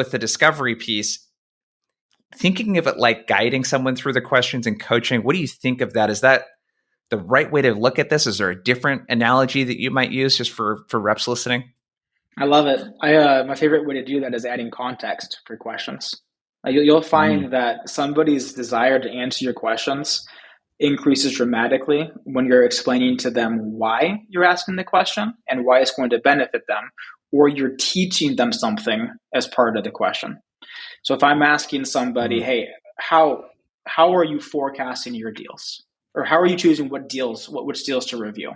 with the discovery piece, thinking of it like guiding someone through the questions and coaching, what do you think of that? Is that the right way to look at this? Is there a different analogy that you might use just for reps listening? I love it. My favorite way to do that is adding context for questions. You'll Mm. find that somebody's desire to answer your questions increases dramatically when you're explaining to them why you're asking the question and why it's going to benefit them, or you're teaching them something as part of the question. So if I'm asking somebody, Mm. hey, how are you forecasting your deals? Or how are you choosing which deals to review?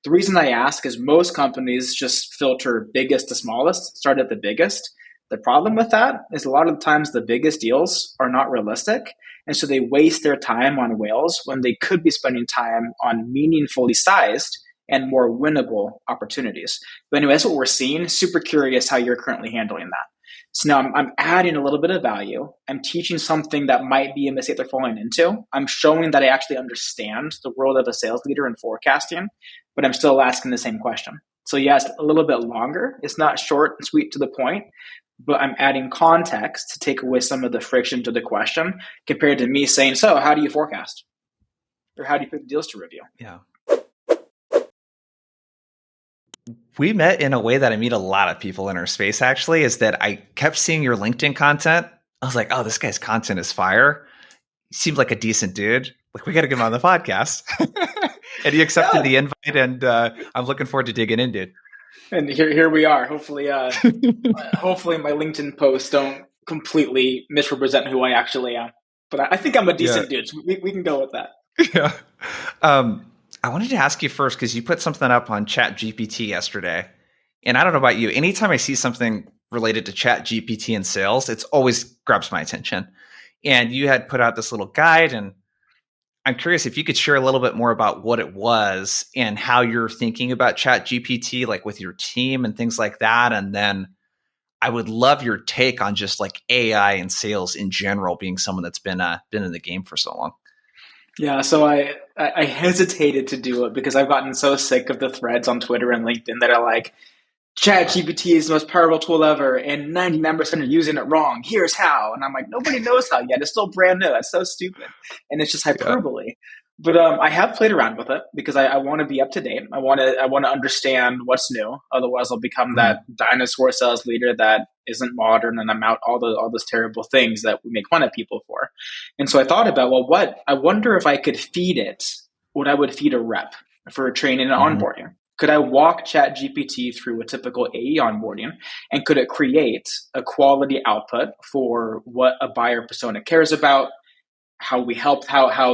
The reason I ask is most companies just filter biggest to smallest, start at the biggest. The problem with that is a lot of the times the biggest deals are not realistic. And so they waste their time on whales when they could be spending time on meaningfully sized and more winnable opportunities. But anyway, that's what we're seeing. Super curious how you're currently handling that. So now I'm adding a little bit of value. I'm teaching something that might be a mistake they're falling into. I'm showing that I actually understand the world of a sales leader and forecasting, but I'm still asking the same question. So yes, a little bit longer. It's not short and sweet to the point, but I'm adding context to take away some of the friction to the question compared to me saying, so how do you forecast? Or how do you pick deals to review? Yeah. We met in a way that I meet a lot of people in our space, actually, is that I kept seeing your LinkedIn content. I was like, oh, this guy's content is fire. He seemed like a decent dude. Like, we got to get him on the podcast. And he accepted Yeah. the invite, and I'm looking forward to digging in, dude. And here we are. Hopefully my LinkedIn posts don't completely misrepresent who I actually am. But I think I'm a Yeah. decent dude, so we can go with that. Yeah. I wanted to ask you first, because you put something up on ChatGPT yesterday. And I don't know about you. Anytime I see something related to ChatGPT and sales, it's always grabs my attention. And you had put out this little guide, and I'm curious if you could share a little bit more about what it was and how you're thinking about ChatGPT, like with your team and things like that. And then I would love your take on just like AI and sales in general, being someone that's been in the game for so long. Yeah, so I hesitated to do it because I've gotten so sick of the threads on Twitter and LinkedIn that are like, ChatGPT is the most powerful tool ever, and 99% are using it wrong. Here's how. And I'm like, nobody knows how yet. It's still brand new. That's so stupid. And it's just Yeah. hyperbole. But I have played around with it because I want to be up to date. I want to understand what's new. Otherwise, I'll become that Mhm. dinosaur sales leader that isn't modern, and I'm out all those terrible things that we make fun of people for. And so I thought about, well, what I wonder if I could feed it what I would feed a rep for training and Mhm. onboarding. Could I walk ChatGPT through a typical AE onboarding, and could it create a quality output for what a buyer persona cares about, how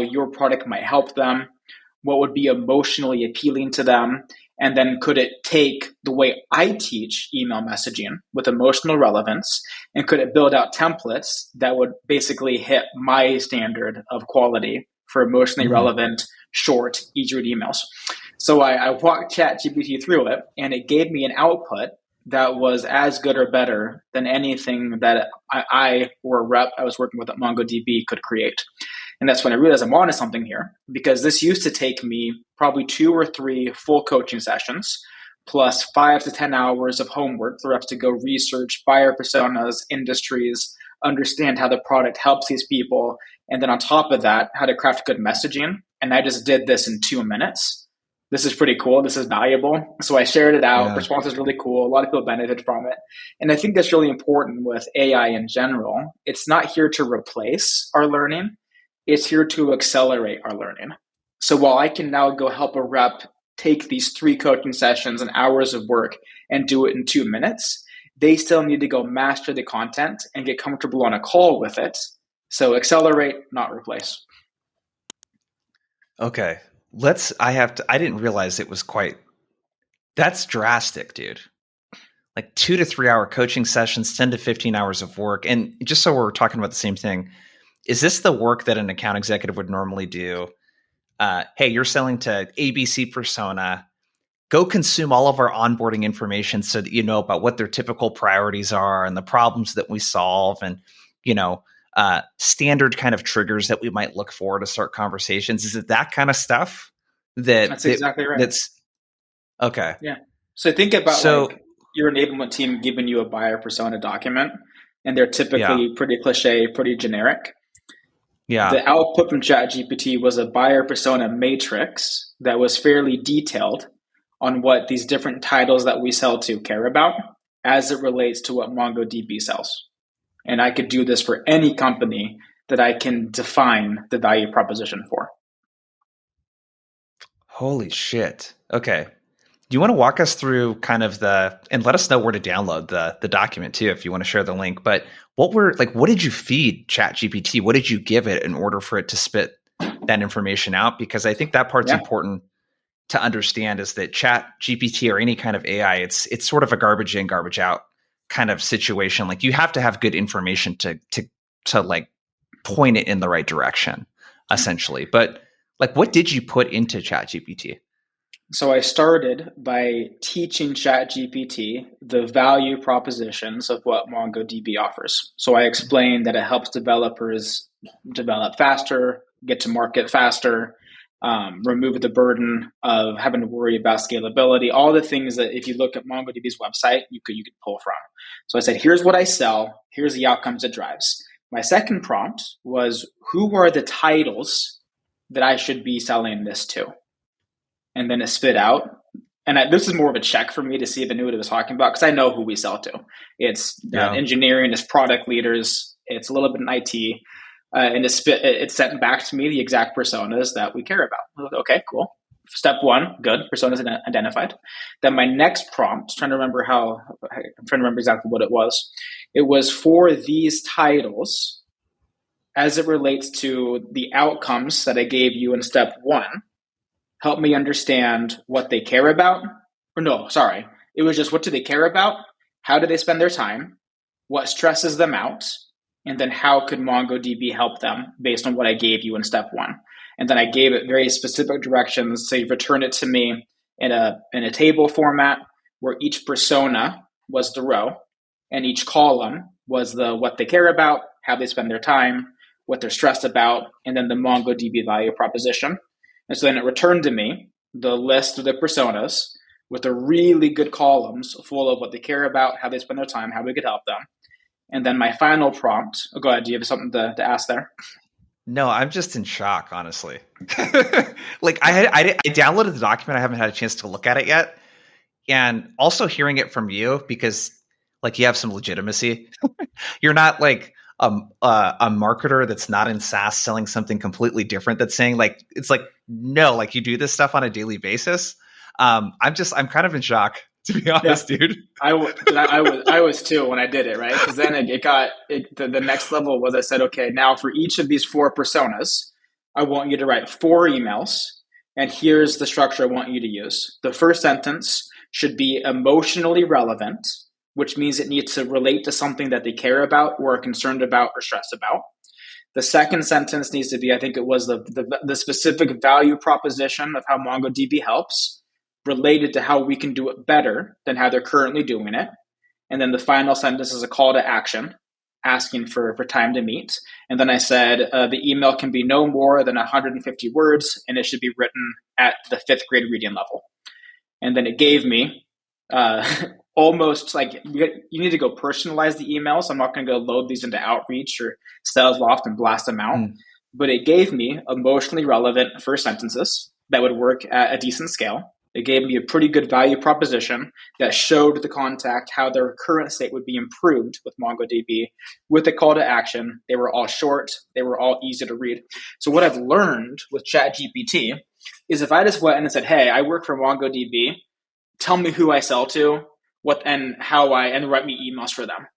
your product might help them, what would be emotionally appealing to them, and then could it take the way I teach email messaging with emotional relevance, and could it build out templates that would basically hit my standard of quality for emotionally Mhm. relevant, short, easy read emails? So I walked ChatGPT through it, and it gave me an output that was as good or better than anything that I or a rep I was working with at MongoDB could create. And that's when I realized I'm onto something here, because this used to take me probably 2 or 3 full coaching sessions plus 5 to 10 hours of homework for reps to go research buyer personas, industries, understand how the product helps these people. And then on top of that, how to craft good messaging. And I just did this in 2 minutes. This is pretty cool. This is valuable. So I shared it out. Yeah. Response is really cool. A lot of people benefit from it. And I think that's really important with AI in general. It's not here to replace our learning, it's here to accelerate our learning. So while I can now go help a rep take these 3 coaching sessions and hours of work and do it in 2 minutes, they still need to go master the content and get comfortable on a call with it. So accelerate, not replace. Okay. I didn't realize it was quite, that's drastic, dude. Like 2 to 3 hour coaching sessions, 10 to 15 hours of work. And just so we're talking about the same thing, is this the work that an account executive would normally do? Hey, you're selling to ABC persona. Go consume all of our onboarding information so that you know about what their typical priorities are and the problems that we solve, and standard kind of triggers that we might look for to start conversations. Is it that kind of stuff That's exactly right. that's okay? Yeah. So think about So like your enablement team giving you a buyer persona document. and they're Yeah. typically pretty cliche, pretty generic. Yeah. The output from ChatGPT was a buyer persona matrix that was fairly detailed on what these different titles that we sell to care about as it relates to what MongoDB sells. And I could do this for any company that I can define the value proposition for. Holy shit. Okay. Do you want to walk us through kind of and let us know where to download the document too, if you want to share the link. But what did you feed ChatGPT? What did you give it in order for it to spit that information out? Because I think that part's Yeah. important to understand, is that ChatGPT or any kind of AI, it's sort of a garbage in, garbage out kind of situation. Like, you have to have good information to like point it in the right direction, essentially. But like, what did you put into ChatGPT? So I started by teaching ChatGPT the value propositions of what MongoDB offers. So I explained that it helps developers develop faster, get to market faster, remove the burden of having to worry about scalability, all the things that if you look at MongoDB's website, you could pull from. So I said, here's what I sell, here's the outcomes it drives. My second prompt was, who are the titles that I should be selling this to? And then it spit out. And this is more of a check for me to see if I knew what it was talking about, because I know who we sell to. It's engineering, it's product leaders, it's a little bit in IT, and it sent back to me the exact personas that we care about. Okay, cool. Step one, good, personas identified. Then my next prompt, I'm trying to remember exactly what it was. It was for these titles as it relates to the outcomes that I gave you in step one. Help me understand what they care about. Or no, sorry. It was just, what do they care about? How do they spend their time? What stresses them out? And then how could MongoDB help them based on what I gave you in step one? And then I gave it very specific directions. So you return it to me in a table format where each persona was the row and each column was the what they care about, how they spend their time, what they're stressed about, and then the MongoDB value proposition. And so then it returned to me the list of the personas with the really good columns full of what they care about, how they spend their time, how we could help them. And then my final prompt, go ahead, do you have something to ask there? No, I'm just in shock, honestly. Like, I downloaded the document. I haven't had a chance to look at it yet. And also hearing it from you, because like, you have some legitimacy. You're not like a marketer that's not in SaaS selling something completely different, that's saying like, it's like, no, like, you do this stuff on a daily basis. I'm kind of in shock, to be honest, dude. I was too when I did it, right? Because then the next level was, I said, okay, now for each of these four personas, I want you to write 4 emails, and here's the structure I want you to use. The first sentence should be emotionally relevant, which means it needs to relate to something that they care about or are concerned about or stressed about. The second sentence needs to be, I think it was the specific value proposition of how MongoDB helps, related to how we can do it better than how they're currently doing it. And then the final sentence is a call to action, asking for time to meet. And then I said the email can be no more than 150 words, and it should be written at the 5th grade reading level. And then it gave me almost like, you need to go personalize the emails. I'm not going to go load these into Outreach or Salesloft and blast them out. But it gave me emotionally relevant first sentences that would work at a decent scale. It gave me a pretty good value proposition that showed the contact how their current state would be improved with MongoDB with a call to action. They were all short. They were all easy to read. So what I've learned with ChatGPT is, if I just went and said, hey, I work for MongoDB, tell me who I sell to, what and how and write me emails for them,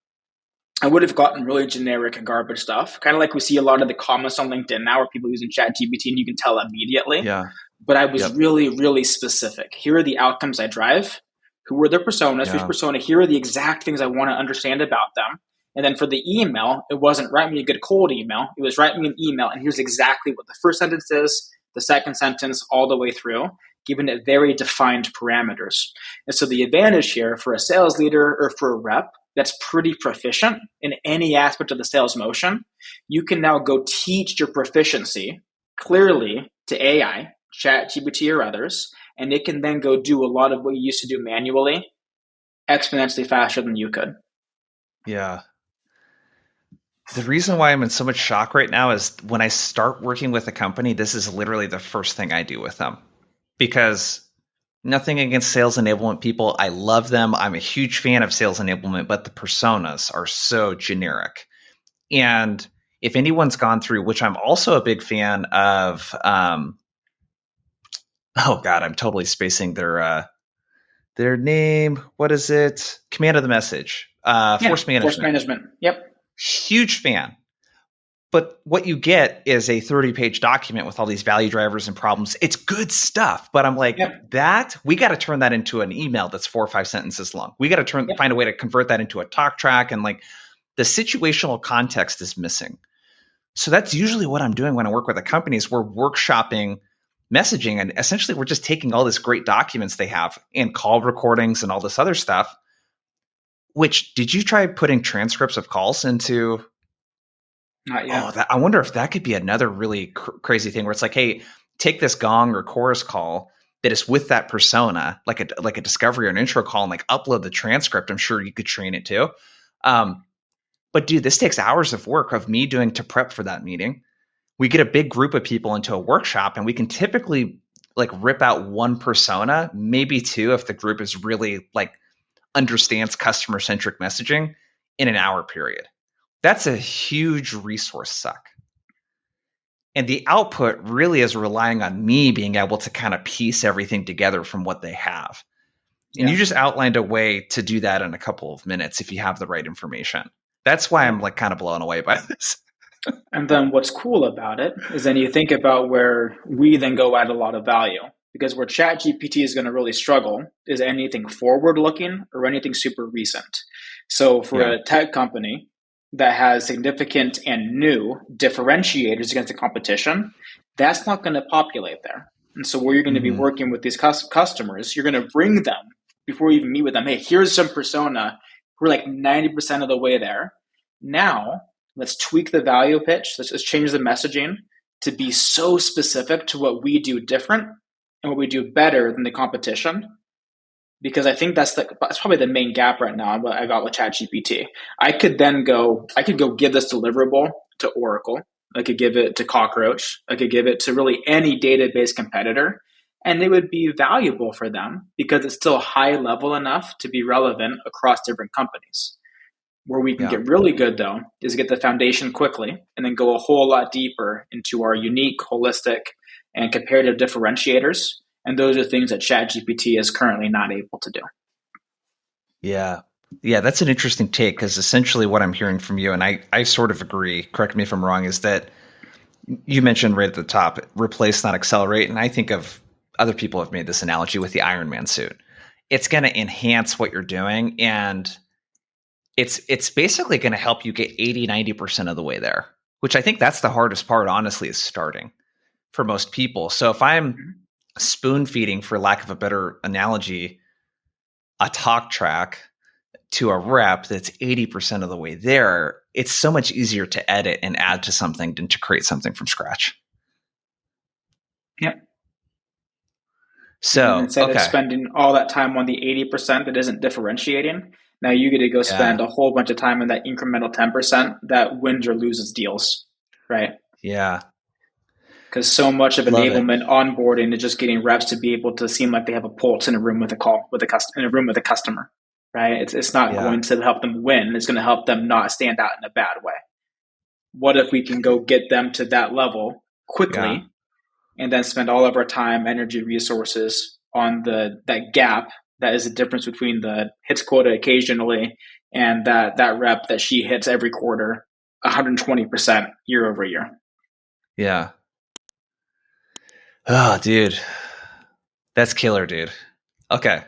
I would have gotten really generic and garbage stuff. Kind of like we see a lot of the comments on LinkedIn now where people using ChatGPT and you can tell immediately. Yeah. But I was really, really specific. Here are the outcomes I drive. Who are their personas? Which persona? Here are the exact things I want to understand about them. And then for the email, it wasn't write me a good cold email. It was write me an email, and here's exactly what the first sentence is, the second sentence, all the way through, giving it very defined parameters. And so the advantage here for a sales leader or for a rep that's pretty proficient in any aspect of the sales motion, you can now go teach your proficiency clearly to AI, ChatGPT or others, and it can then go do a lot of what you used to do manually exponentially faster than you could. Yeah. The reason why I'm in so much shock right now is when I start working with a company, this is literally the first thing I do with them. Because nothing against sales enablement people. I love them. I'm a huge fan of sales enablement, but the personas are so generic. And if anyone's gone through, which I'm also a big fan of, oh God, I'm totally spacing their name. What is it? Command of the message. Yeah, Force force management. management. Yep. Huge fan. But what you get is a 30-page document with all these value drivers and problems. It's good stuff, but I'm like, Yep. we got to turn that into an email that's 4 or 5 sentences long. We got to Yep. find a way to convert that into a talk track, and like the situational context is missing. So that's usually what I'm doing when I work with a company is we're workshopping messaging, and essentially we're just taking all these great documents they have and call recordings and all this other stuff. Which, did you try putting transcripts of calls into? Not Oh, yet. I wonder if that could be another really crazy thing where it's like, hey, take this gong or chorus call that is with that persona, like a discovery or an intro call, and like upload the transcript. I'm sure you could train it too. But dude, this takes hours of work of me doing to prep for that meeting. We get a big group of people into a workshop, and we can typically like rip out one persona, maybe two, if the group is really like understands customer centric messaging in an hour period. That's a huge resource suck. And the output really is relying on me being able to kind of piece everything together from what they have. And Yeah. you just outlined a way to do that in a couple of minutes if you have the right information. That's why I'm Yep. like kind of blown away by this. And then what's cool about it is then you think about where we then go add a lot of value. Because where ChatGPT is going to really struggle is anything forward looking or anything super recent. So for Yeah. a tech company that has significant and new differentiators against the competition, that's not going to populate there. And so where you're going to be Mm-hmm. working with these customers, you're going to bring them before you even meet with them. Hey, here's some persona. We're like 90% of the way there. Now let's tweak the value pitch. Let's change the messaging to be so specific to what we do different and what we do better than the competition. Because I think that's probably the main gap right now. What I got with ChatGPT, I could go give this deliverable to Oracle. I could give it to Cockroach. I could give it to really any database competitor, and it would be valuable for them because it's still high level enough to be relevant across different companies. Where we can Yeah. get really good, though, is get the foundation quickly and then go a whole lot deeper into our unique, holistic, and comparative differentiators. And those are things that ChatGPT is currently not able to do. Yeah. Yeah. That's an interesting take because essentially what I'm hearing from you, and I sort of agree, correct me if I'm wrong, is that you mentioned right at the top, replace, not accelerate. And I think of other people have made this analogy with the Iron Man suit. It's going to enhance what you're doing, and it's basically going to help you get 80-90% of the way there, which I think that's the hardest part, honestly, is starting for most people. So if I'm spoon feeding, for lack of a better analogy, a talk track to a rep that's 80% of the way there, it's so much easier to edit and add to something than to create something from scratch. Yep. And So, instead of okay. spending all that time on the 80% that isn't differentiating, now you get to go Yeah. spend a whole bunch of time on that incremental 10% that wins or loses deals, right? Yeah. Because so much of Love it. enablement onboarding is just getting reps to be able to seem like they have a pulse in a room with a call with a in a room with a customer, right? It's not Yeah. going to help them win. It's going to help them not stand out in a bad way. What if we can go get them to that level Yeah. quickly and then spend all of our time, energy, resources on that gap that is the difference between the hits quota occasionally and that rep that she hits every quarter 120% year over year. Yeah. Oh, dude. That's killer, dude. Okay.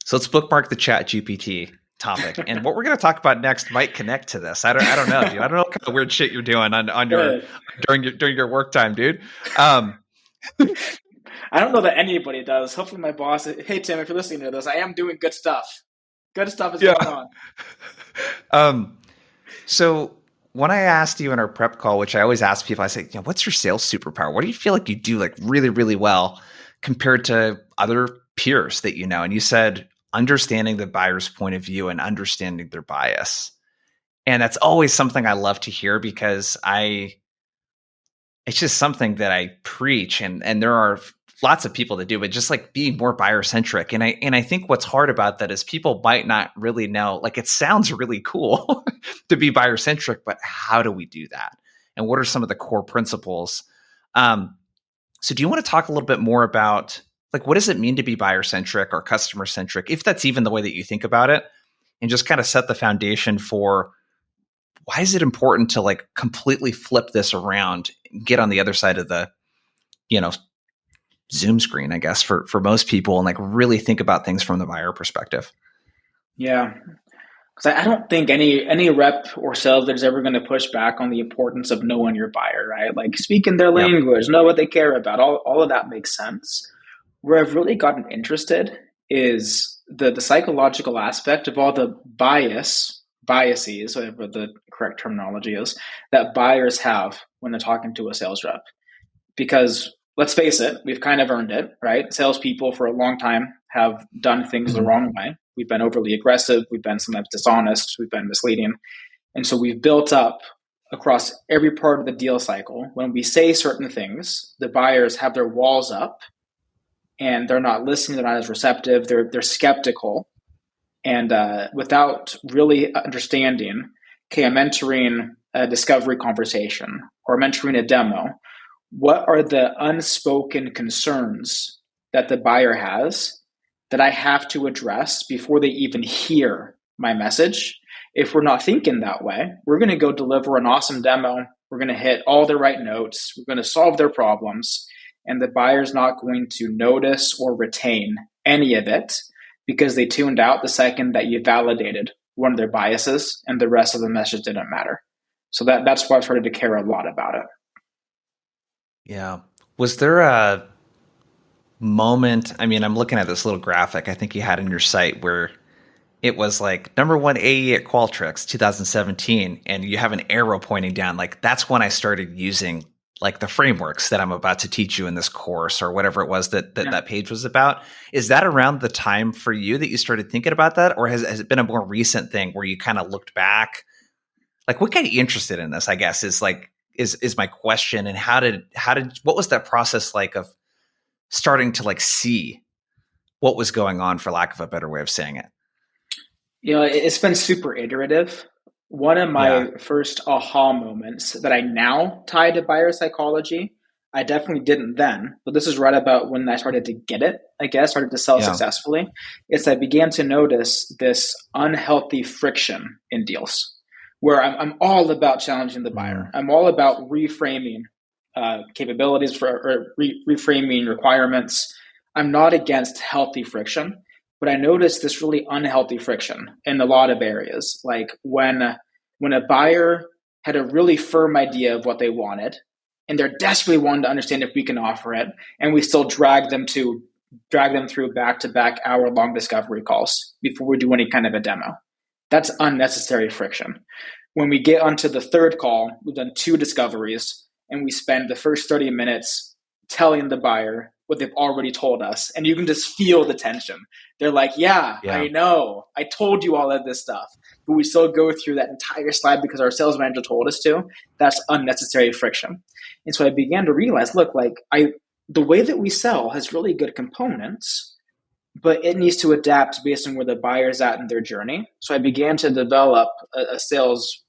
So let's bookmark the ChatGPT topic. And what we're going to talk about next might connect to this. I don't know, dude. I don't know what kind of weird shit you're doing on your Good. during your work time, dude. Um, I don't know that anybody does. Hopefully, my boss. Hey, Tim, if you're listening to this, I am doing good stuff. Good stuff is going yeah. on. Um, so when I asked you in our prep call, which I always ask people, I say, what's your sales superpower? What do you feel like you do like really, really well compared to other peers that you know? And you said understanding the buyer's point of view and understanding their bias. And that's always something I love to hear because it's just something that I preach, and there are lots of people that do, but just like being more buyer centric. And I think what's hard about that is people might not really know, like it sounds really cool to be buyer centric, but how do we do that? And what are some of the core principles? So do you want to talk a little bit more about like, what does it mean to be buyer centric or customer centric, if that's even the way that you think about it, and just kind of set the foundation for why is it important to like completely flip this around, get on the other side of the, you know, Zoom screen, I guess, for most people, and like really think about things from the buyer perspective. Yeah, because I don't think any rep or sales leader is ever going to push back on the importance of knowing your buyer, right? Like speaking their Yep. language, know what they care about. All of that makes sense. Where I've really gotten interested is the psychological aspect of all the biases, whatever the correct terminology is, that buyers have when they're talking to a sales rep. Because let's face it, we've kind of earned it, right? Salespeople for a long time have done things the Mm-hmm. wrong way. We've been overly aggressive. We've been sometimes dishonest. We've been misleading. And so we've built up across every part of the deal cycle. When we say certain things, the buyers have their walls up and they're not listening. They're not as receptive. They're skeptical. And without really understanding, okay, I'm entering a discovery conversation or I'm entering a demo. What are the unspoken concerns that the buyer has that I have to address before they even hear my message? If we're not thinking that way, we're going to go deliver an awesome demo. We're going to hit all the right notes. We're going to solve their problems. And the buyer's not going to notice or retain any of it because they tuned out the second that you validated one of their biases and the rest of the message didn't matter. So that's why I started to care a lot about it. Yeah. Was there a moment? I mean, I'm looking at this little graphic I think you had in your site where it was like number one AE at Qualtrics 2017, and you have an arrow pointing down. Like that's when I started using like the frameworks that I'm about to teach you in this course or whatever it was Yeah. that page was about. Is that around the time for you that you started thinking about that, or has it been a more recent thing where you kind of looked back? Like what got you interested in this, I guess, is like is my question. And how did what was that process like of starting to like see what was going on, for lack of a better way of saying it? It's been super iterative. One of Yeah. my first aha moments that I now tie to buyer psychology, I definitely didn't then, but this is right about when I started to get it, I guess, started to sell Yeah. successfully. It's I began to notice this unhealthy friction in deals where I'm all about challenging the buyer. Mm. I'm all about reframing capabilities reframing requirements. I'm not against healthy friction, but I noticed this really unhealthy friction in a lot of areas. Like when a buyer had a really firm idea of what they wanted, and they're desperately wanting to understand if we can offer it, and we still drag them through back to back hour long discovery calls before we do any kind of a demo. That's unnecessary friction. When we get onto the third call, we've done two discoveries, and we spend the first 30 minutes telling the buyer what they've already told us. And you can just feel the tension. They're like, yeah, Yeah. I know. I told you all of this stuff. But we still go through that entire slide because our sales manager told us to. That's unnecessary friction. And so I began to realize, look, the way that we sell has really good components, but it needs to adapt based on where the buyer's at in their journey. So I began to develop a sales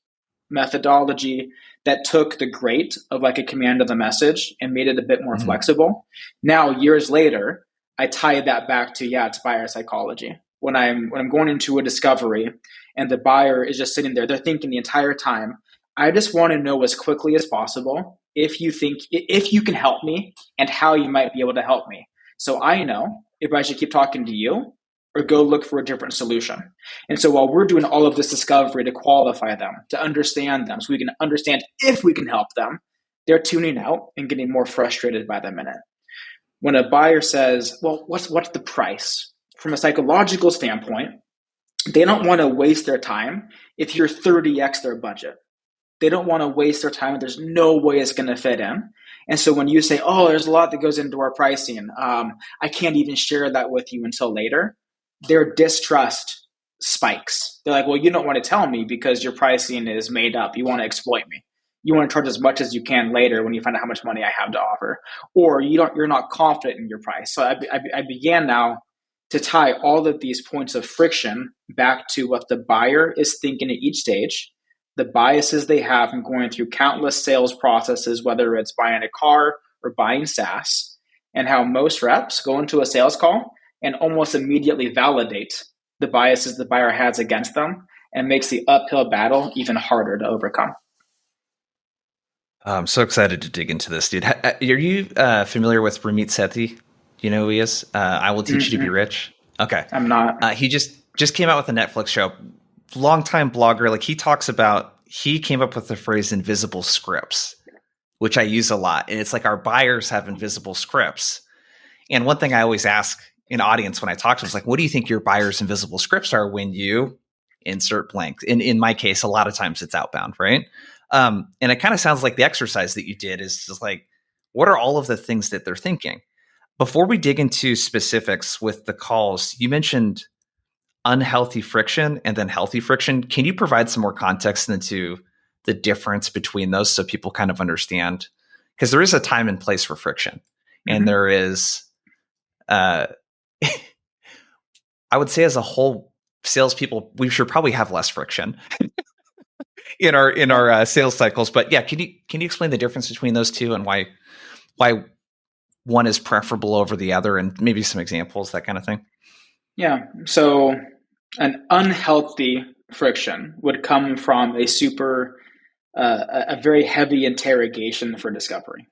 methodology that took the great of like a command of the message and made it a bit more Mhm. flexible. Now, years later, I tie that back to, yeah, it's buyer psychology. When I'm going into a discovery and the buyer is just sitting there, they're thinking the entire time, I just want to know as quickly as possible if you can help me and how you might be able to help me. So I know if I should keep talking to you or go look for a different solution. And so while we're doing all of this discovery to qualify them, to understand them, so we can understand if we can help them, they're tuning out and getting more frustrated by the minute. When a buyer says, well, what's the price? From a psychological standpoint, they don't want to waste their time if you're 30x their budget. They don't want to waste their time. There's no way it's going to fit in. And so when you say, oh, there's a lot that goes into our pricing, I can't even share that with you until later, their distrust spikes. They're like, well, you don't want to tell me because your pricing is made up. You want to exploit me. You want to charge as much as you can later when you find out how much money I have to offer, or you're not confident in your price. So I began now to tie all of these points of friction back to what the buyer is thinking at each stage, the biases they have from going through countless sales processes, whether it's buying a car or buying SaaS, and how most reps go into a sales call and almost immediately validate the biases the buyer has against them and makes the uphill battle even harder to overcome. I'm so excited to dig into this, dude. Are you familiar with Ramit Sethi? Do you know who he is? I Will Teach You to Be Mm-mm, Rich. Okay. I'm not. He just came out with a Netflix show. Longtime blogger. Like he talks about, he came up with the phrase invisible scripts, which I use a lot. And it's like our buyers have invisible scripts. And one thing I always ask an audience when I talk to them is like, what do you think your buyer's invisible scripts are when you insert blank? In my case, a lot of times it's outbound, right? And it kind of sounds like the exercise that you did is just like, what are all of the things that they're thinking? Before we dig into specifics with the calls, you mentioned unhealthy friction and then healthy friction. Can you provide some more context into the difference between those so people kind of understand? Because there is a time and place for friction, and Mm-hmm. there is, uh, I would say, as a whole, salespeople, we should probably have less friction in Yeah. our sales cycles. But yeah, can you explain the difference between those two and why one is preferable over the other, and maybe some examples, that kind of thing? Yeah. So an unhealthy friction would come from a very heavy interrogation for discovery,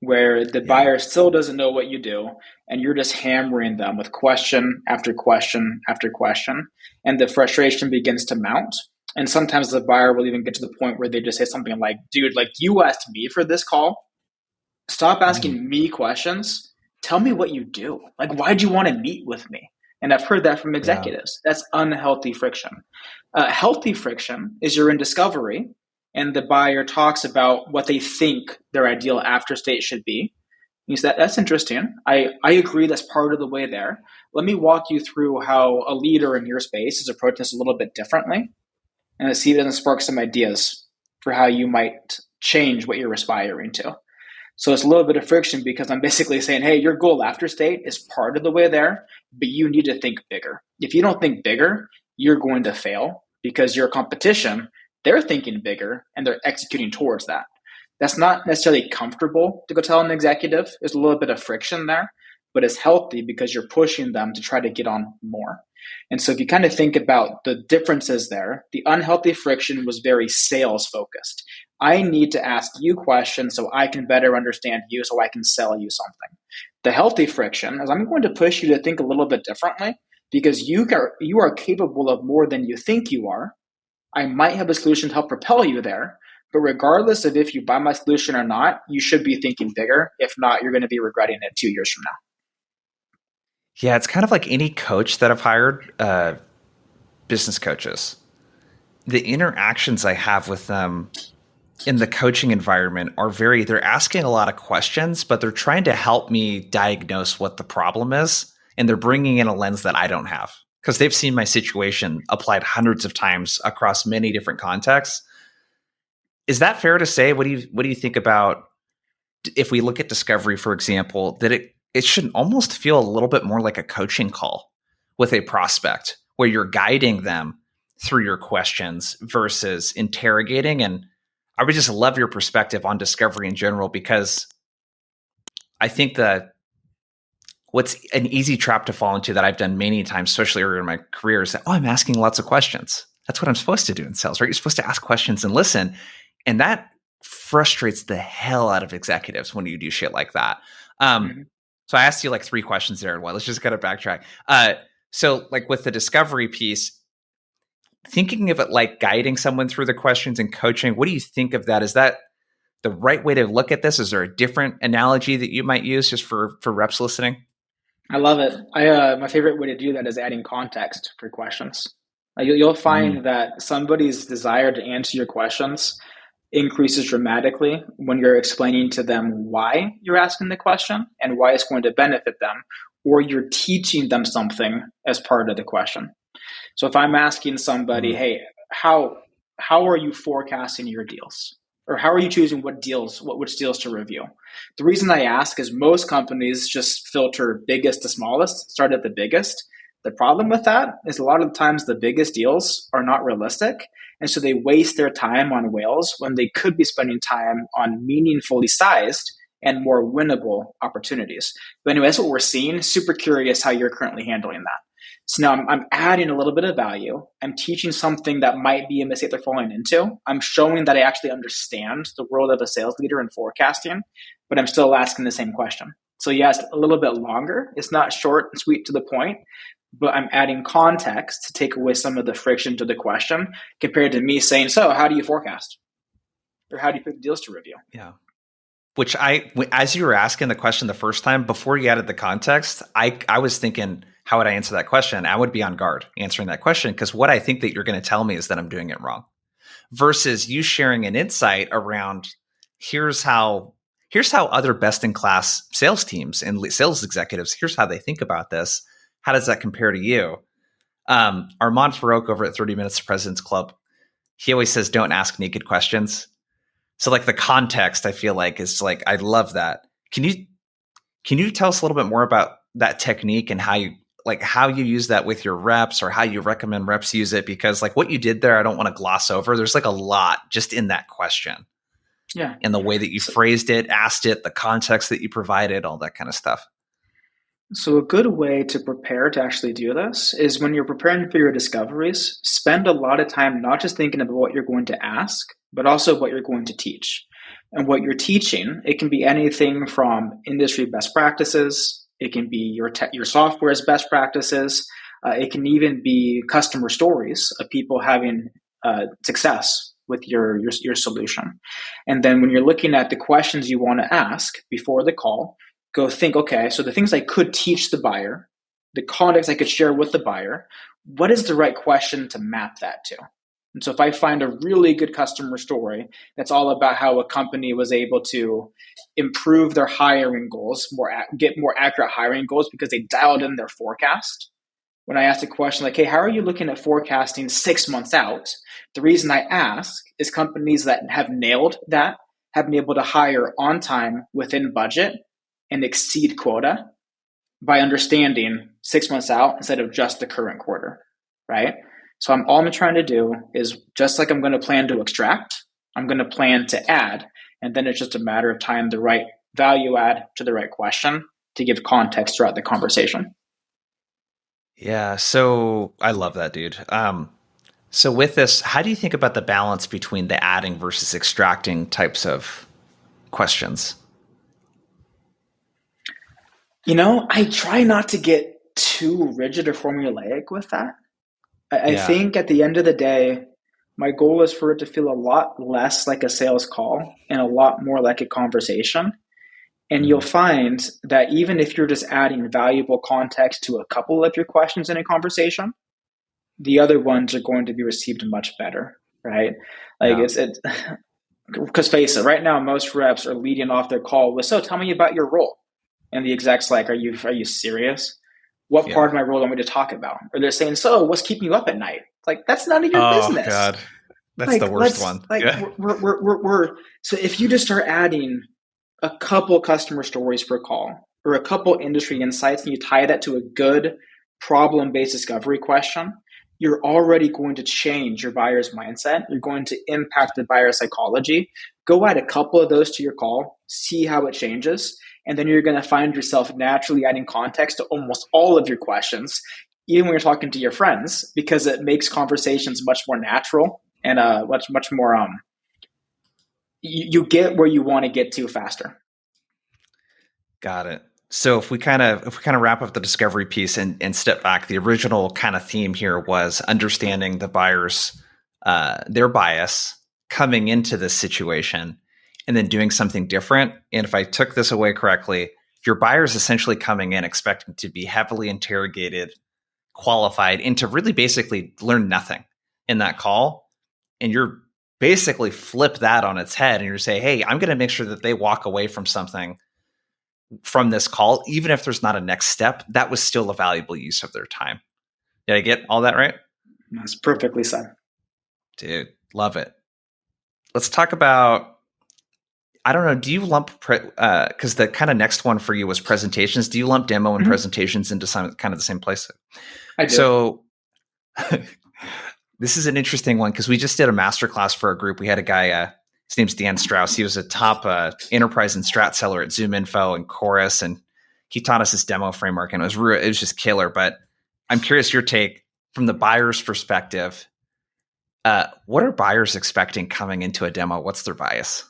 where the Yeah. buyer still doesn't know what you do, and you're just hammering them with question after question after question, and the frustration begins to mount. And sometimes the buyer will even get to the point where they just say something like, dude, like you asked me for this call. Stop Mm. asking me questions. Tell me what you do. Like, why'd you want to meet with me? And I've heard that from Yeah. executives. That's unhealthy friction. Healthy friction is you're in discovery and the buyer talks about what they think their ideal after state should be. You say, that's interesting. I agree that's part of the way there. Let me walk you through how a leader in your space is approaching this a little bit differently, and let's see if it doesn't spark some ideas for how you might change what you're aspiring to. So it's a little bit of friction because I'm basically saying, hey, your goal after state is part of the way there, but you need to think bigger. If you don't think bigger, you're going to fail because your competition, they're thinking bigger and they're executing towards that. That's not necessarily comfortable to go tell an executive. There's a little bit of friction there, but it's healthy because you're pushing them to try to get on more. And so if you kind of think about the differences there, the unhealthy friction was very sales focused. I need to ask you questions so I can better understand you, so I can sell you something. The healthy friction is I'm going to push you to think a little bit differently because you are capable of more than you think you are. I might have a solution to help propel you there, but regardless of if you buy my solution or not, you should be thinking bigger. If not, you're going to be regretting it 2 years from now. Yeah, it's kind of like any coach that I've hired, business coaches. The interactions I have with them in the coaching environment are they're asking a lot of questions, but they're trying to help me diagnose what the problem is. And they're bringing in a lens that I don't have because they've seen my situation applied hundreds of times across many different contexts. Is that fair to say? What do you think about, if we look at discovery, for example, that it should almost feel a little bit more like a coaching call with a prospect where you're guiding them through your questions versus interrogating? And I would just love your perspective on discovery in general, because I think that what's an easy trap to fall into that I've done many times, especially earlier in my career, is that, oh, I'm asking lots of questions. That's what I'm supposed to do in sales, right? You're supposed to ask questions and listen. And that frustrates the hell out of executives when you do shit like that. Um, Mm-hmm. so I asked you like three questions there. And let's just kind of backtrack. So like with the discovery piece, thinking of it like guiding someone through the questions and coaching, what do you think of that? Is that the right way to look at this? Is there a different analogy that you might use just for reps listening? I love it. My favorite way to do that is adding context for questions. You'll Mm, find that somebody's desire to answer your questions increases dramatically when you're explaining to them why you're asking the question and why it's going to benefit them, or you're teaching them something as part of the question. So if I'm asking somebody, Mm. hey, how how are you forecasting your deals? Or how are you choosing which deals to review? The reason I ask is most companies just filter biggest to smallest, start at the biggest. The problem with that is a lot of the times the biggest deals are not realistic. And so they waste their time on whales when they could be spending time on meaningfully sized and more winnable opportunities. But anyway, that's what we're seeing. Super curious how you're currently handling that. So now I'm adding a little bit of value. I'm teaching something that might be a mistake they're falling into. I'm showing that I actually understand the world of a sales leader and forecasting, but I'm still asking the same question. So yes, a little bit longer. It's not short and sweet to the point, but I'm adding context to take away some of the friction to the question compared to me saying, so how do you forecast? Or how do you pick deals to review? Yeah. As you were asking the question the first time, before you added the context, I was thinking, how would I answer that question? I would be on guard answering that question because what I think that you're going to tell me is that I'm doing it wrong. Versus you sharing an insight around here's how other best in class sales teams and sales executives, here's how they think about this. How does that compare to you? Armand Farouk over at 30 Minutes to President's Club, he always says, don't ask naked questions. So like the context, I feel like is like, I love that. Can you tell us a little bit more about that technique and how you use that with your reps or how you recommend reps use it? Because like what you did there, I don't want to gloss over. There's like a lot just in that question Yeah. and the way that you So, phrased it, asked it, the context that you provided, all that kind of stuff. So, a good way to prepare to actually do this is when you're preparing for your discoveries, spend a lot of time not just thinking about what you're going to ask, but also what you're going to teach. And what you're teaching, it can be anything from industry best practices, it can be your software's best practices, it can even be customer stories of people having success with your solution. And then when you're looking at the questions you want to ask before the call, go think, okay, so the things I could teach the buyer, the context I could share with the buyer, what is the right question to map that to? And so if I find a really good customer story that's all about how a company was able to improve their hiring goals, get more accurate hiring goals because they dialed in their forecast. When I asked a question like, hey, how are you looking at forecasting 6 months out? The reason I ask is companies that have nailed that have been able to hire on time within budget and exceed quota by understanding 6 months out instead of just the current quarter, right? So all I'm trying to do is just like I'm going to plan to extract, I'm going to plan to add, and then it's just a matter of time the right value add to the right question to give context throughout the conversation. Yeah. So I love that, dude. So with this, how do you think about the balance between the adding versus extracting types of questions? I try not to get too rigid or formulaic with that. I Yeah. think at the end of the day, my goal is for it to feel a lot less like a sales call and a lot more like a conversation. And you'll Mhm. find that even if you're just adding valuable context to a couple of your questions in a conversation, the other ones are going to be received much better, right? Like Yeah. it's because face it, right now most reps are leading off their call with, "So tell me about your role," and the exec's like, "Are you serious? What part Yeah. of my role am I to talk about?" Or they're saying, "So what's keeping you up at night?" Like that's none of your Oh business. God. That's the Like worst let's one. like Yeah. we're so if you just start adding a couple customer stories per call or a couple industry insights and you tie that to a good problem based discovery question, you're already going to change your buyer's mindset. You're going to impact the buyer psychology. Go add a couple of those to your call, see how it changes, and then you're going to find yourself naturally adding context to almost all of your questions, even when you're talking to your friends, because it makes conversations much more natural and much more you get where you want to get to faster. Got it. So if we kind of wrap up the discovery piece and step back, the original kind of theme here was understanding the buyer's their bias coming into this situation and then doing something different. And if I took this away correctly, your buyer is essentially coming in expecting to be heavily interrogated, qualified, and to really basically learn nothing in that call. And you're basically flip that on its head and you're say, hey, I'm going to make sure that they walk away from something from this call, even if there's not a next step, that was still a valuable use of their time. Did I get all that right? That's perfectly said. Dude, love it. Let's talk about, I don't know, do you lump, because the kind of next one for you was presentations. Do you lump demo and Mm-hmm. presentations into some kind of the same place? I do. So this is an interesting one because we just did a masterclass for a group. We had a guy, his name's Dan Strauss. He was a top enterprise and strat seller at ZoomInfo and Chorus, and he taught us this demo framework, and it was just killer. But I'm curious your take from the buyer's perspective. What are buyers expecting coming into a demo? What's their bias?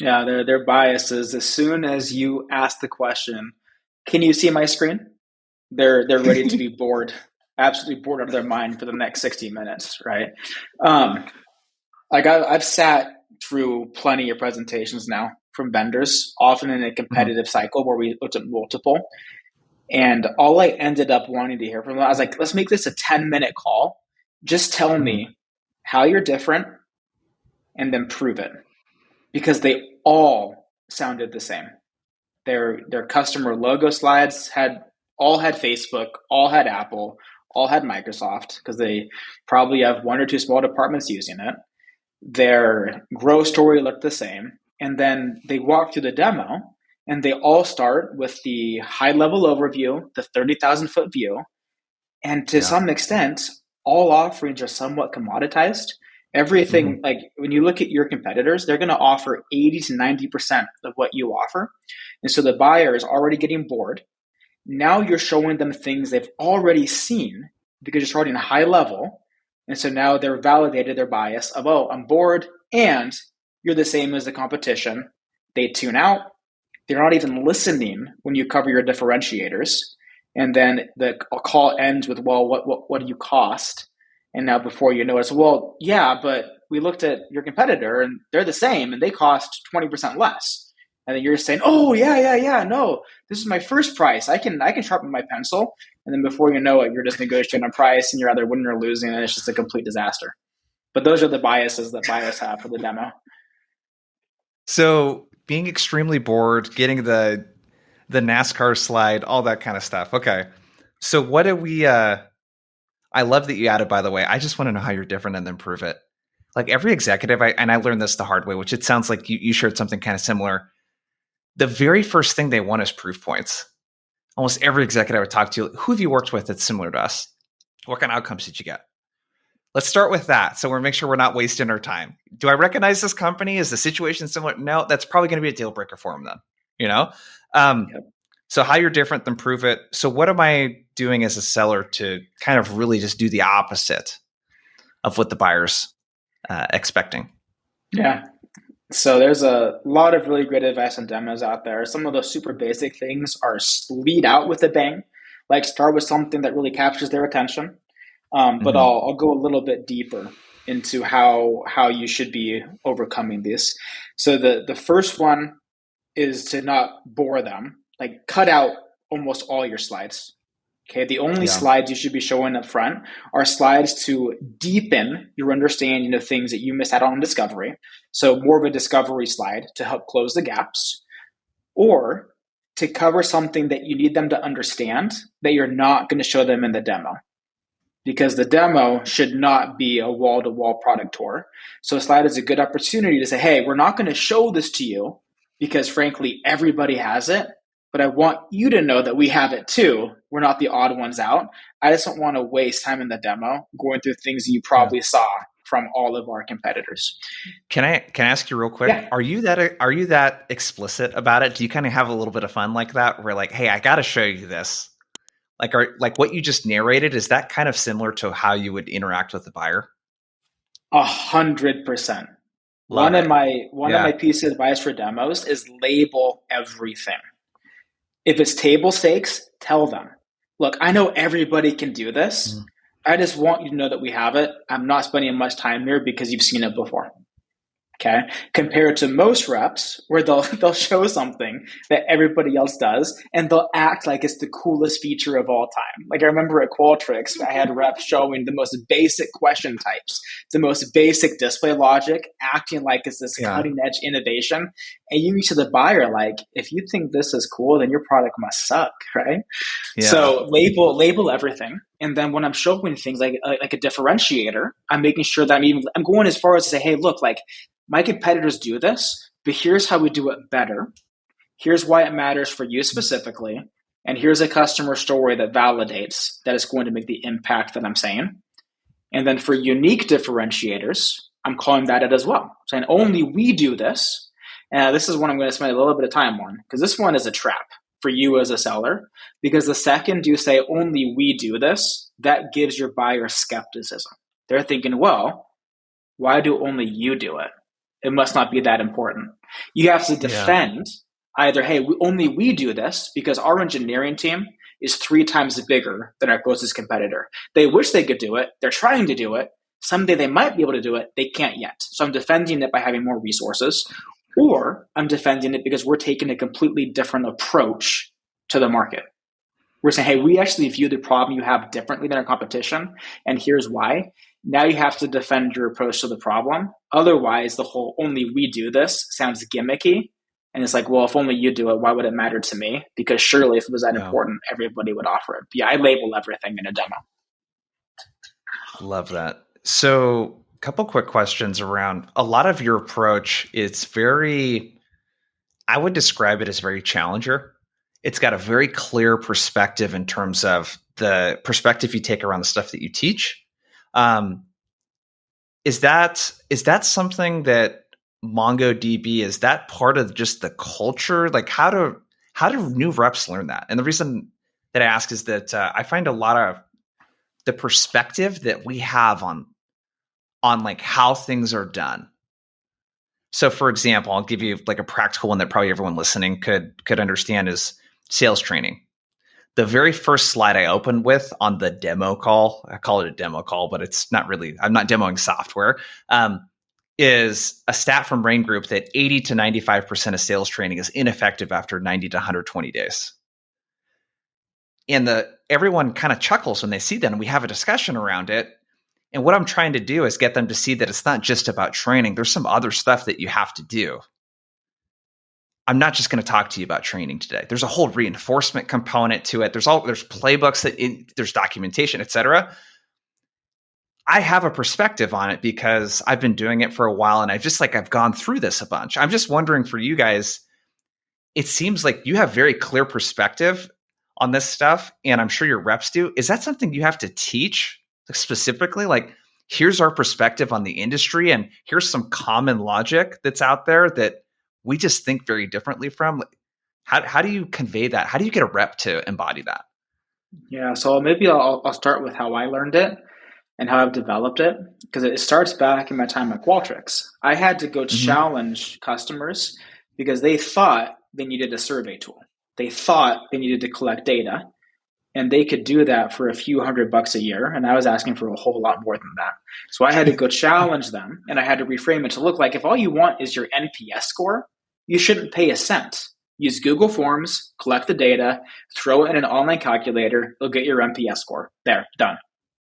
Yeah, their bias is as soon as you ask the question, "Can you see my screen?" They're ready to be bored, absolutely bored out of their mind for the next 60 minutes, right? Um, like I've sat through plenty of presentations now from vendors, often in a Mhm. competitive cycle where we looked at multiple. And all I ended up wanting to hear from them, I was like, let's make this a 10-minute call. Just tell Mhm. me how you're different and then prove it. Because they all sounded the same. Their customer logo slides had Facebook, all had Apple, all had Microsoft, because they probably have one or two small departments using it. Their growth story looked the same. And then they walk through the demo and they all start with the high level overview, the 30,000 foot view. And to Yeah. some extent, all offerings are somewhat commoditized. Everything, Mhm. like when you look at your competitors, they're going to offer 80 to 90% of what you offer. And so the buyer is already getting bored. Now you're showing them things they've already seen because you're starting high level. And so now they're validated their bias of, oh, I'm bored and you're the same as the competition. They tune out. They're not even listening when you cover your differentiators. And then the call ends with, well, what do you cost? And now before you know it, it's, well, yeah, but we looked at your competitor and they're the same and they cost 20% less. And then you're just saying, oh, yeah, no, this is my first price. I can sharpen my pencil. And then before you know it, you're just negotiating a price and you're either winning or losing, and it's just a complete disaster. But those are the biases that buyers have for the demo. So being extremely bored, getting the NASCAR slide, all that kind of stuff. Okay. So what do we I love that you added, by the way. I just want to know how you're different and then prove it. Like every executive, and I learned this the hard way, which it sounds like you shared something kind of similar. The very first thing they want is proof points. Almost every executive I talk to, who have you worked with that's similar to us? What kind of outcomes did you get? Let's start with that. So we're make sure we're not wasting our time. Do I recognize this company? Is the situation similar? No, that's probably going to be a deal breaker for them then. You know? Um, Yep. so how you're different than prove it. So what am I doing as a seller to kind of really just do the opposite of what the buyer's expecting? Yeah. So there's a lot of really great advice and demos out there. Some of those super basic things are lead out with a bang, like start with something that really captures their attention. But Mm-hmm. I'll go a little bit deeper into how you should be overcoming this. So the first one is to not bore them. Like cut out almost all your slides. Okay, the only Yeah. slides you should be showing up front are slides to deepen your understanding of things that you missed out on in discovery. So, more of a discovery slide to help close the gaps, or to cover something that you need them to understand that you're not going to show them in the demo. Because the demo should not be a wall to wall product tour. So, a slide is a good opportunity to say, hey, we're not going to show this to you because, frankly, everybody has it, but I want you to know that we have it too. We're not the odd ones out. I just don't want to waste time in the demo going through things that you Yeah. probably saw from all of our competitors. Can I ask you real quick? Yeah. Are you that explicit about it? Do you kind of have a little bit of fun like that? Where like, hey, I got to show you this. Like what you just narrated, is that kind of similar to how you would interact with the buyer? 100%. Love it. One of Yeah. my pieces of advice for demos is label everything. If it's table stakes, tell them, look, I know everybody can do this. Mm. I just want you to know that we have it. I'm not spending much time here because you've seen it before. Okay, compared to most reps where they'll show something that everybody else does and they'll act like it's the coolest feature of all time. Like I remember at Qualtrics, I had reps showing the most basic question types, the most basic display logic, acting like it's this Yeah. cutting edge innovation. And you to the buyer, like, if you think this is cool, then your product must suck, right? Yeah. So label everything, and then when I'm showing things like a differentiator, I'm making sure that I'm going as far as to say, hey, look, like my competitors do this, but here's how we do it better. Here's why it matters for you specifically, and here's a customer story that validates that it's going to make the impact that I'm saying. And then for unique differentiators, I'm calling that it as well, saying only we do this. And this is one I'm going to spend a little bit of time on because this one is a trap for you as a seller. Because the second you say only we do this, that gives your buyer skepticism. They're thinking, well, why do only you do it? It must not be that important. You have to Yeah. defend either, hey, only we do this because our engineering team is 3 times bigger than our closest competitor. They wish they could do it. They're trying to do it. Someday they might be able to do it. They can't yet. So I'm defending it by having more resources, or I'm defending it because we're taking a completely different approach to the market. We're saying, hey, we actually view the problem you have differently than our competition, and here's why. Now you have to defend your approach to the problem. Otherwise, the whole only we do this sounds gimmicky. And it's like, well, if only you do it, why would it matter to me? Because surely if it was that Yeah. important, everybody would offer it. But yeah, I label everything in a demo. Love that. So, a couple quick questions around a lot of your approach. It's very, I would describe it as very challenger. It's got a very clear perspective in terms of the perspective you take around the stuff that you teach. Um, is that something that MongoDB, is that part of just the culture? Like how do new reps learn that? And the reason that I ask is that I find a lot of the perspective that we have on like how things are done. So for example, I'll give you like a practical one that probably everyone listening could understand is sales training. The very first slide I opened with on the demo call, I call it a demo call, but it's not really, I'm not demoing software, is a stat from Brain Group that 80 to 95% of sales training is ineffective after 90 to 120 days. And everyone kind of chuckles when they see that, and we have a discussion around it. And what I'm trying to do is get them to see that it's not just about training. There's some other stuff that you have to do. I'm not just going to talk to you about training today. There's a whole reinforcement component to it. There's playbooks, there's documentation, etc. I have a perspective on it because I've been doing it for a while, and I've gone through this a bunch. I'm just wondering for you guys, it seems like you have very clear perspective on this stuff, and I'm sure your reps do. Is that something you have to teach specifically? Like, here's our perspective on the industry, and here's some common logic that's out there that we just think very differently from. How do you convey that? How do you get a rep to embody that? Yeah, so maybe I'll start with how I learned it and how I've developed it because it starts back in my time at Qualtrics. I had to go Mm-hmm. challenge customers because they thought they needed a survey tool. They thought they needed to collect data, and they could do that for a few $100 a year. And I was asking for a whole lot more than that. So I had to go challenge them, and I had to reframe it to look like if all you want is your NPS score, you shouldn't pay a cent. Use Google Forms, collect the data, throw it in an online calculator, you'll get your NPS score. There, done.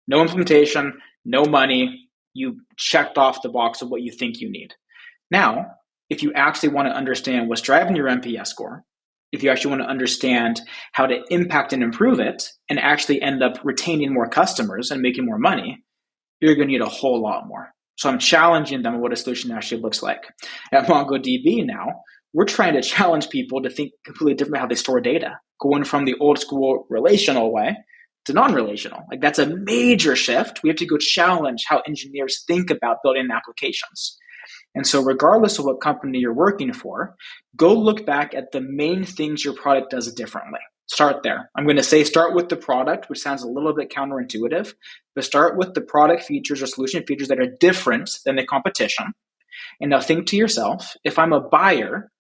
No implementation, no money. You checked off the box of what you think you need. Now, if you actually want to understand what's driving your NPS score, if you actually want to understand how to impact and improve it and actually end up retaining more customers and making more money, you're going to need a whole lot more. So I'm challenging them on what a solution actually looks like. At MongoDB now, we're trying to challenge people to think completely different how they store data, going from the old school relational way to non-relational. Like that's a major shift. We have to go challenge how engineers think about building applications. And so regardless of what company you're working for, go look back at the main things your product does differently. Start there. I'm going to say start with the product, which sounds a little bit counterintuitive, but start with the product features or solution features that are different than the competition. And now think to yourself, if I'm a buyer,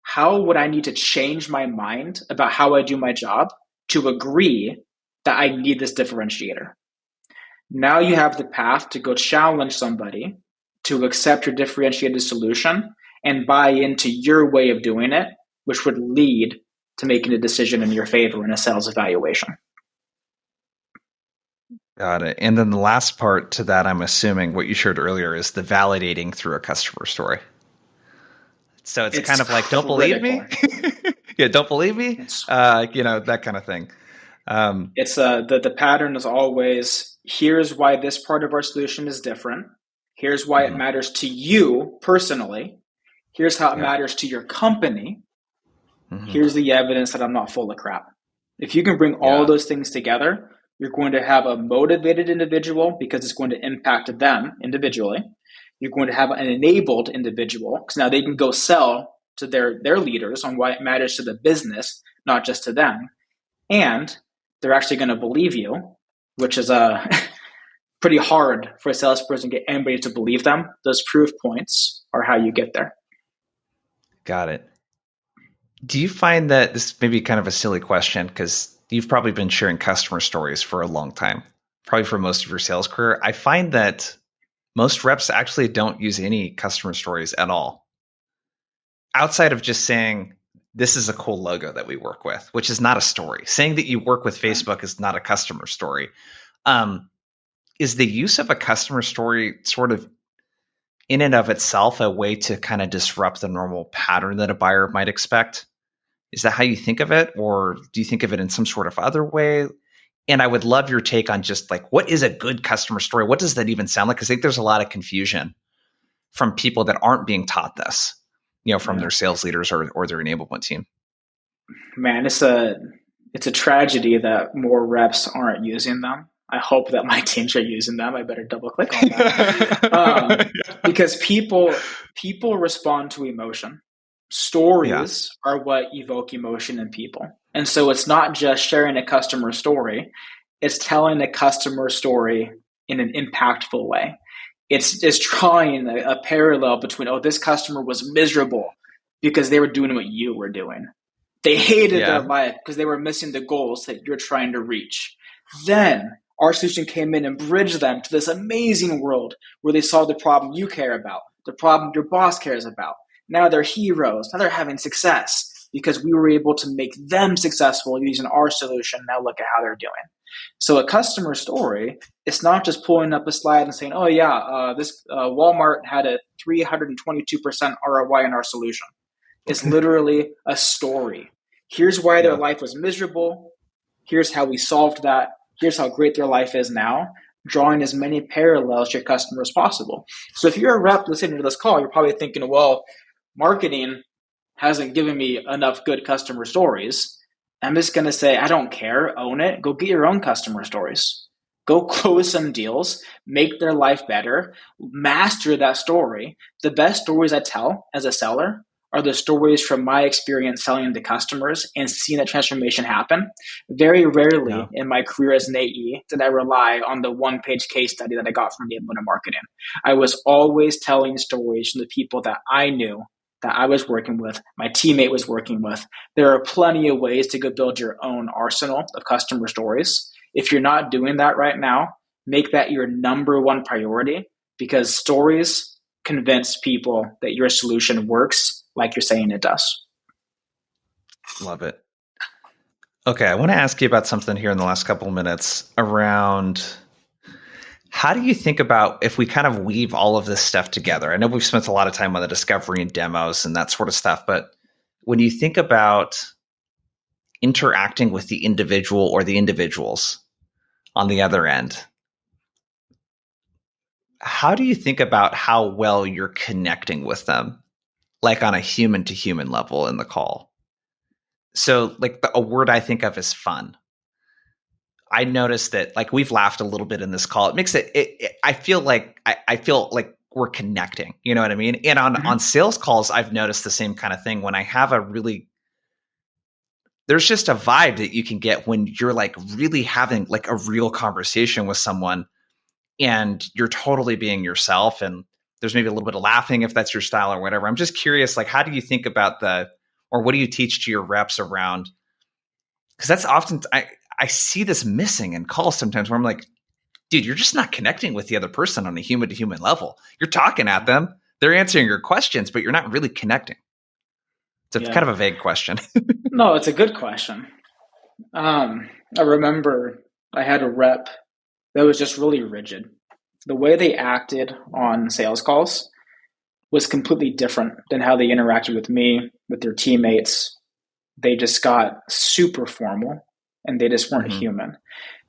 how would I need to change my mind about how I do my job to agree that I need this differentiator? Now you have the path to go challenge somebody to accept your differentiated solution and buy into your way of doing it, which would lead to making a decision in your favor in a sales evaluation. Got it. And then the last part to that, I'm assuming what you shared earlier is the validating through a customer story. So it's kind of like, don't believe me? Yeah, don't believe me? That kind of thing. It's the pattern is always, here's why this part of our solution is different. Here's why it matters to you personally. Here's how it matters to your company. Here's the evidence that I'm not full of crap. If you can bring all those things together, you're going to have a motivated individual because it's going to impact them individually. You're going to have an enabled individual because now they can go sell to their leaders on why it matters to the business, not just to them. And they're actually going to believe you, which is pretty hard for a salesperson to get anybody to believe them. Those proof points are how you get there. Got it. Do you find that this may be kind of a silly question because you've probably been sharing customer stories for a long time, probably for most of your sales career. I find that most reps actually don't use any customer stories at all. Outside of just saying, this is a cool logo that we work with, which is not a story. Saying that you work with Facebook is not a customer story. Is the use of a customer story sort of in and of itself a way to kind of disrupt the normal pattern that a buyer might expect? Is that how you think of it? Or do you think of it in some sort of other way? And I would love your take on just like, what is a good customer story? What does that even sound like? Because I think there's a lot of confusion from people that aren't being taught this, from their sales leaders or their enablement team. Man, it's a tragedy that more reps aren't using them. I hope that my teams are using them. I better double click on that. Because people respond to emotion. Stories are what evoke emotion in people. And so it's not just sharing a customer story, it's telling a customer story in an impactful way. It's drawing a parallel between, this customer was miserable because they were doing what you were doing. They hated their life because they were missing the goals that you're trying to reach. Then our solution came in and bridged them to this amazing world where they solved the problem you care about, the problem your boss cares about. Now they're heroes. Now they're having success because we were able to make them successful using our solution. Now look at how they're doing. So a customer story, it's not just pulling up a slide and saying, this Walmart had a 322% ROI in our solution. It's literally a story. Here's why their life was miserable. Here's how we solved that. Here's how great their life is now, drawing as many parallels to your customer as possible. So if you're a rep listening to this call, you're probably thinking, well, marketing hasn't given me enough good customer stories. I'm just going to say, I don't care, own it. Go get your own customer stories. Go close some deals, make their life better, master that story. The best stories I tell as a seller are the stories from my experience selling to customers and seeing that transformation happen. Very rarely in my career as an AE did I rely on the one-page case study that I got from enablement marketing. I was always telling stories from the people that I knew, that I was working with, my teammate was working with. There are plenty of ways to go build your own arsenal of customer stories. If you're not doing that right now, make that your number one priority, because stories convince people that your solution works like you're saying it does. Love it. Okay, I want to ask you about something here in the last couple of minutes around how do you think about if we kind of weave all of this stuff together? I know we've spent a lot of time on the discovery and demos and that sort of stuff, but when you think about interacting with the individual or the individuals on the other end, how do you think about how well you're connecting with them, like on a human to human level in the call? So like a word I think of is fun. I noticed that like we've laughed a little bit in this call. It makes I feel like I feel like we're connecting, you know what I mean? And on sales calls, I've noticed the same kind of thing when I have there's just a vibe that you can get when you're like really having like a real conversation with someone and you're totally being yourself. And there's maybe a little bit of laughing if that's your style or whatever. I'm just curious, like, how do you think about or what do you teach to your reps around? Because that's often, I see this missing in calls sometimes where I'm like, dude, you're just not connecting with the other person on a human to human level. You're talking at them, they're answering your questions, but you're not really connecting. It's kind Yeah. of a vague question. No, it's a good question. I remember I had a rep that was just really rigid. The way they acted on sales calls was completely different than how they interacted with me, with their teammates. They just got super formal and they just weren't Mm-hmm. human.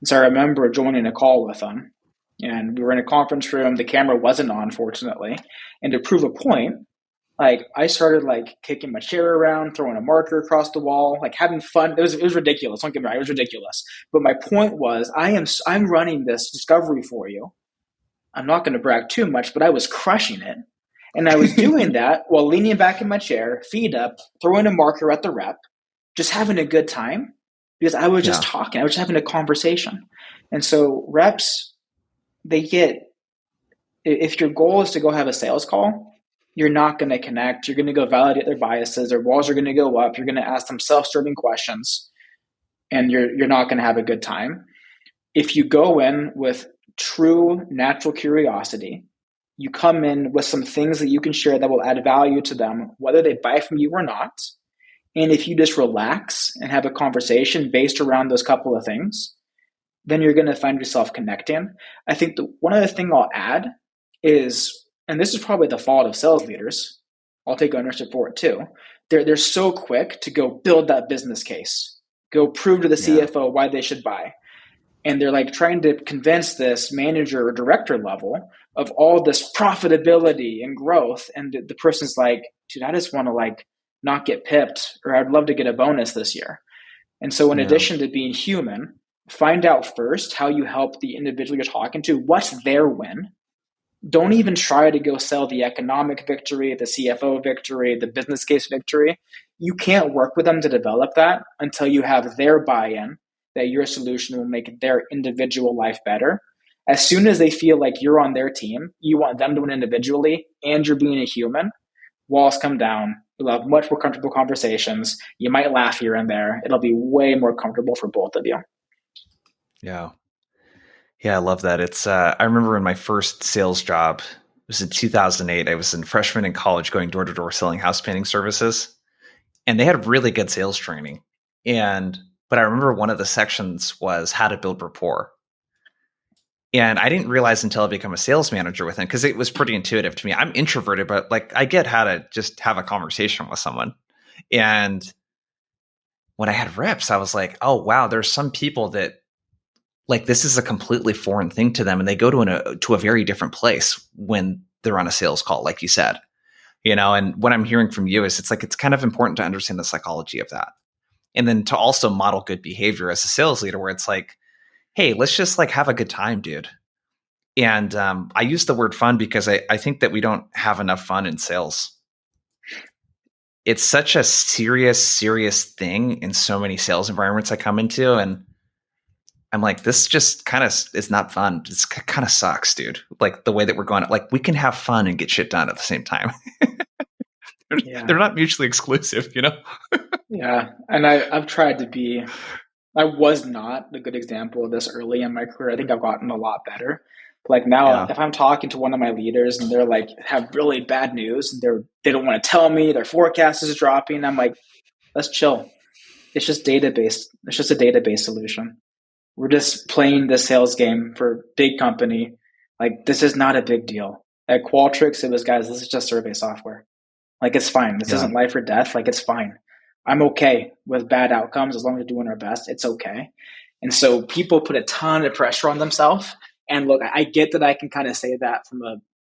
And so I remember joining a call with them and we were in a conference room. The camera wasn't on, fortunately. And to prove a point, like I started like kicking my chair around, throwing a marker across the wall, like having fun. It was ridiculous. Don't get me wrong, it was ridiculous. But my point was, I'm running this discovery for you. I'm not going to brag too much, but I was crushing it. And I was doing that while leaning back in my chair, feet up, throwing a marker at the rep, just having a good time because I was just Yeah. talking. I was just having a conversation. And so reps, they get, if your goal is to go have a sales call, you're not going to connect. You're going to go validate their biases. Their walls are going to go up. You're going to ask them self-serving questions, and you're not going to have a good time. If you go in with true natural curiosity, you come in with some things that you can share that will add value to them, whether they buy from you or not. And if you just relax and have a conversation based around those couple of things, then you're going to find yourself connecting. I think one other thing I'll add is, and this is probably the fault of sales leaders, I'll take ownership for it too. They're so quick to go build that business case, go prove to the Yeah. CFO why they should buy. And they're like trying to convince this manager or director level of all this profitability and growth. And the person's like, dude, I just want to like not get pipped, or I'd love to get a bonus this year. And so in Yeah. addition to being human, find out first how you help the individual you're talking to. What's their win? Don't even try to go sell the economic victory, the CFO victory, the business case victory. You can't work with them to develop that until you have their buy-in that your solution will make their individual life better. As soon as they feel like you're on their team, you want them to win individually, and you're being a human, walls come down. You'll have much more comfortable conversations. You might laugh here and there. It'll be way more comfortable for both of you. Yeah. Yeah, I love that. It's I remember in my first sales job, it was in 2008. I was a freshman in college going door to door selling house painting services, and they had really good sales training. But I remember one of the sections was how to build rapport. And I didn't realize until I became a sales manager with him, because it was pretty intuitive to me. I'm introverted, but like I get how to just have a conversation with someone. And when I had reps, I was like, oh wow, there's some people that like this is a completely foreign thing to them, and they go to a very different place when they're on a sales call, like you said. And what I'm hearing from you is it's like it's kind of important to understand the psychology of that. And then to also model good behavior as a sales leader, where it's like, hey, let's just like have a good time, dude. And I use the word fun because I think that we don't have enough fun in sales. It's such a serious thing in so many sales environments I come into. And I'm like, this just kind of is not fun. It's kind of sucks, dude. Like the way that we're going, like we can have fun and get shit done at the same time. Yeah. They're not mutually exclusive, Yeah. And I've tried to be, I was not a good example of this early in my career. I think I've gotten a lot better. Like now, Yeah. if I'm talking to one of my leaders and they're like have really bad news and they don't want to tell me their forecast is dropping, I'm like, let's chill. It's just database. It's just a database solution. We're just playing the sales game for big company. Like this is not a big deal. At Qualtrics, it was guys, this is just survey software. Like it's fine. This Yeah. isn't life or death. Like it's fine. I'm okay with bad outcomes as long as we're doing our best. It's okay. And so people put a ton of pressure on themselves. And look, I get that I can kind of say that from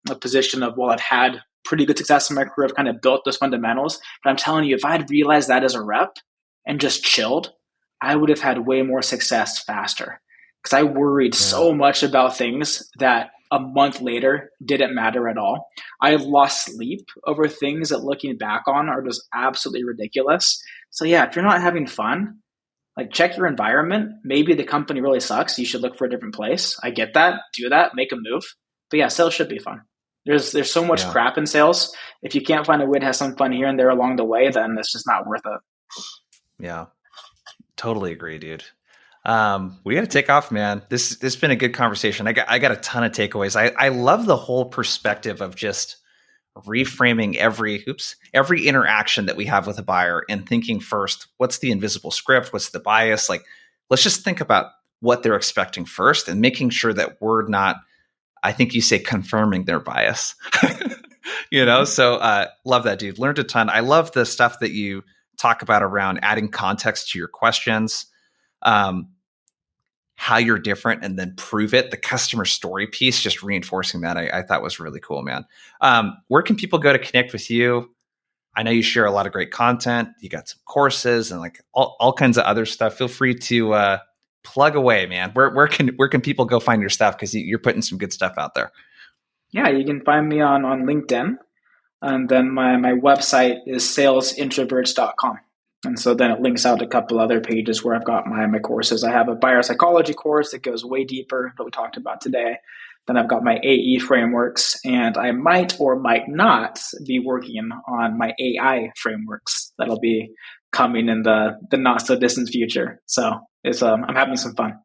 a position of, well, I've had pretty good success in my career. I've kind of built those fundamentals. But I'm telling you, if I had realized that as a rep and just chilled, I would have had way more success faster. Because I worried Yeah. so much about things that a month later didn't matter at all. I lost sleep over things that looking back on are just absolutely ridiculous. So yeah, if you're not having fun, like check your environment. Maybe the company really sucks. You should look for a different place. I get that. Do that. Make a move. But yeah, sales should be fun. There's so much Yeah. crap in sales. If you can't find a way to have some fun here and there along the way, then it's just not worth it. Yeah. Totally agree, dude. We got to take off, man. This has been a good conversation. I got a ton of takeaways. I love the whole perspective of just reframing every interaction that we have with a buyer and thinking first, what's the invisible script? What's the bias? Like, let's just think about what they're expecting first and making sure that we're not, I think you say confirming their bias. So love that, dude. Learned a ton. I love the stuff that you talk about around adding context to your questions. Um, how you're different and then prove it. The customer story piece, just reinforcing that, I thought was really cool, man. Where can people go to connect with you? I know you share a lot of great content. You got some courses and like all kinds of other stuff. Feel free to plug away, man. Where can people go find your stuff? Because you're putting some good stuff out there. Yeah, you can find me on LinkedIn. And then my website is salesintroverts.com. And so then it links out a couple other pages where I've got my courses. I have a buyer psychology course that goes way deeper that we talked about today. Then I've got my AE frameworks, and I might or might not be working on my AI frameworks that'll be coming in the not so distant future. So I'm having some fun.